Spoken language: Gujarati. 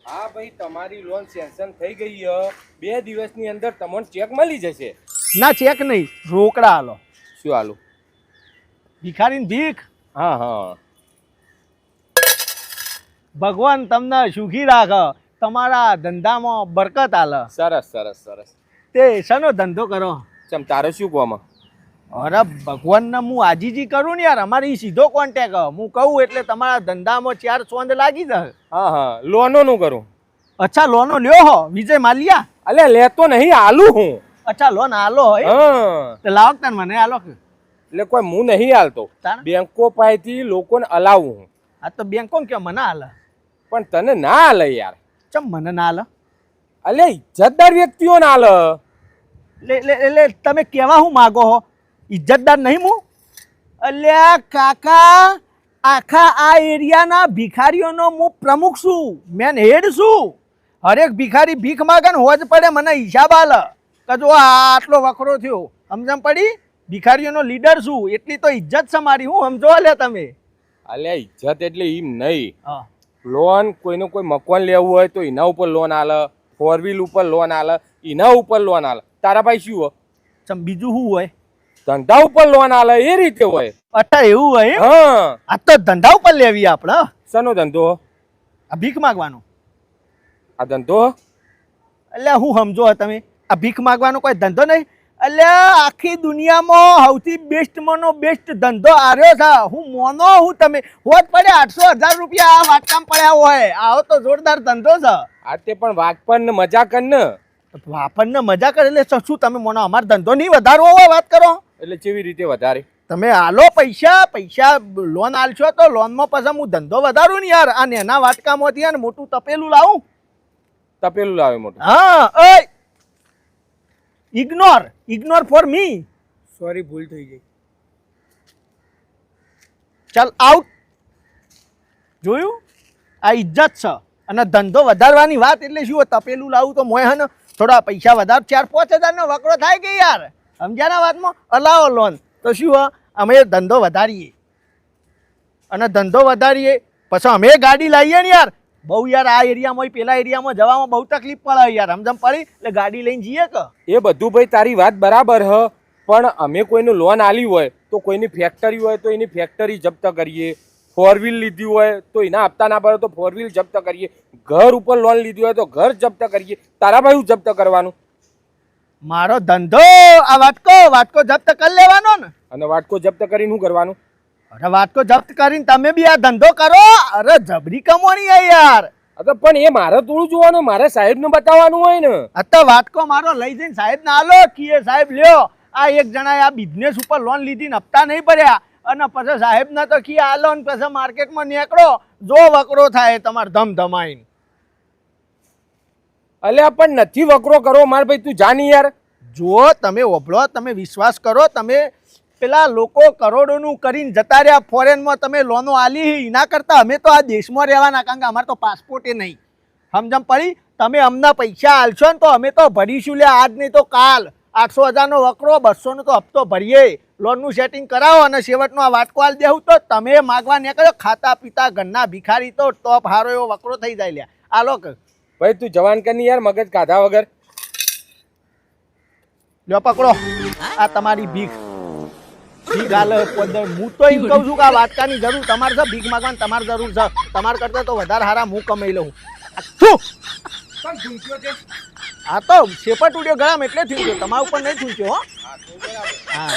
હા ભાઈ, તમારી લોન સેન્શન થઈ ગઈ છે. 2 દિવસની અંદર તમને ચેક મળી જશે. ના ચેક નહીં, રોકડા હાલો. શું હાલું? ભિખારીની ભીખ. હા હા. ભગવાન તમને સુખી રાખે, તમારા ધંધામાં બરકત આલે. સરસ સરસ સરસ. તે શાનો ધંધો કરો? ચમ તારે શું કોમાં? અરે ભગવાનને હું આજીજી કરું ને યાર, અમારી સીધો કોન્ટેક. હું કહું એટલે તમારા ધંધામાં 4 સોંદ લાગી જાય. હા હા, લોનો નું કરું. અચ્છા લોનો લ્યો હો વિજય માલિયા? અલે લેતો નહીં, હાલું હું. અચ્છા લોન આલો હોય હા, તો લાવો તને મને આલો કે. એટલે કોઈ હું નહીં હાલતો, તાણ? બેંકો પાસેથી લોકોને હલાવું હું. આ તો બેંકો કે મને આલે, પણ તને ના હાલે યાર. ચમ મને ના આલે? અલે ઇજ્જતદાર વ્યક્તિઓને હાલે. એટલે તમે કેવા હું માગો હો? ઇજ્જતદાર નહીં હું? અલ્યા કાકા, આખા આ એરિયાના ભિખારીઓનો હું પ્રમુખ છું, મેન હેડ છું. હરેક ભિખારી ભીખ માગે ને હોજ પડે મને હિસાબ આલે કે જો આટલો વખરો થયો. સમજણ પડી? ભિખારીઓનો લીડર છું, એટલી તો ઇજ્જત છે મારી. હું સમજો લે તમે. અલે ઇજ્જત એટલે એમ નહીં. હા લોન કોઈનું કોઈ મકાન લેવું હોય તો એના ઉપર લોન આલે, 4 વ્હીલ ઉપર લોન આલે, એના ઉપર લોન આલે. તારા ભાઈ શું હોય? ચમ બીજું શું હોય? ધંધા ઉપર લોન આલે, એ રીતે હોય. અચ્છા એવું હોય એમ? હા. આ તો ધંધા ઉપર લેવી આપણે. શેનો ધંધો? આ ભીખ માગવાનો. આ ધંધો? એટલે હું સમજો તમે? આ ભીખ માગવાનો કોઈ ધંધો નહીં? એટલે આખી દુનિયામાં સૌથી બેસ્ટમાંનો બેસ્ટ ધંધો આર્યો છે. હું મોનો હું તમે હોત પડે 800,000 રૂપિયા આ વાટકામ પડ્યા હોય. આવો તો જોરદાર ધંધો છે. આ તે પણ વાઘપણ ને મજા કર ને. આપણને મજા કરે એટલે શું તમે મોનો? અમારો ધંધો નહીં વધારવો હોય વાત કરો. એટલે કેવી રીતે વધારે? તમે હાલો પૈસા લોન આલશો તો લોનમાં પછી હું ધંધો વધારું ને યાર. આ નાના વાટકામાંથી ને મોટું તપેલું લાવું. તપેલું લાવે મોટું? હા ઓય ઇગ્નોર ફોર મી. સોરી, ભૂલ થઈ ગઈ. ચાલ આઉટ. જોયું? આ ઇજ્જત છે. અને ધંધો વધારવાની વાત એટલે શું? તપેલું લાવું તો મોય હે ને થોડા પૈસા વધાર 4-5 હજારનો વકરો થાય કે યાર. સમજ્યાના વાતમાં? અલાવો લોન તો શું અમે ધંધો વધારીએ. અને ધંધો વધારીએ પછી અમે ગાડી લાવીએ ને યાર. બહુ યાર આ એરિયામાં પેલા એરિયામાં જવામાં બહુ તકલીફ પડે યાર. સમજમ પડી? એટલે ગાડી લઈને જઈએ કે. એ બધું ભાઈ તારી વાત બરાબર હ, પણ અમે કોઈનું લોન આલી હોય તો કોઈની ફેક્ટરી હોય તો એની ફેક્ટરી જપ્ત કરીએ. 4 વ્હીલ લીધી હોય તો એના હપ્તા ના ભરે તો 4 વ્હીલ જપ્ત કરીએ. ઘર ઉપર લોન લીધી હોય તો ઘર જપ્ત કરીએ. તારા ભાઈ હું જપ્ત કરવાનું? મારો ધંધો આ વાટકો જપ્ત કરી લેવાનો ને. અને વાટકો જપ્ત કરીને શું કરવાનું? અરે વાટકો જપ્ત કરીને તમે બી આ ધંધો કરો. અરે જબરી કમોણી હે યાર. અરે પણ એ મારે થોડું જોવાનું, મારે સાહેબને બતાવવાનું હોય ને. અત્યારે વાટકો મારો લઈ જઈને સાહેબ ને આલો કીએ સાહેબ લ્યો આ એક જણાએ આ બિઝનેસ ઉપર લોન લીધી ને હપ્તા નહીં ભર્યા અને પછી સાહેબ ના તો કી આલો ને પછી માર્કેટમાં નીકળો જો વકરો થાય તમારે ધમધમાઈને. અલ્યા પણ નથી વકરો કરો માર ભાઈ, તું જાની યાર. જો તમે ઓભળો, તમે વિશ્વાસ કરો. તમે પેલા લોકો કરોડોનું કરીને જતા રહ્યા ફોરેનમાં, તમે લોનો આલી. એના કરતાં અમે તો આ દેશમાં રહેવાના, કારણ કે અમારે તો પાસપોર્ટ નહીં. સમજમ પડી? તમે અમને પૈસા આલશો ને તો અમે તો ભરીશું લે, આજ નહીં તો કાલ. 800,000નો વકરો, 200નો તો હપ્તો ભરીએ. લોનનું સેટિંગ કરાવો અને છેવટનો આ વાટકો આલ દેવું તો તમે માગવા નીકળો. ખાતા પીતા ઘરના ભિખારી તો ટોપ હારો એવો વકરો થઈ જાય લ્યા. આલો કે ભાઈ તું જવાન કરની યાર, મગજ કાઢા વગર. લ્યો પકડો આ તમારી ભીખ. ભીખ હાલે હું તો એમ કહું છું કે આ વાટકાની જરૂર તમારે છે, ભીખ માગવાની તમારે જરૂર છે. તમારે કરતાં તો વધારે હારા હું કમાઈ લઉં. હા તો શેપટ ઉડ્યો ગળામાં એટલે થયું છે, તમારા ઉપર નહીં થયું છે. હો હા.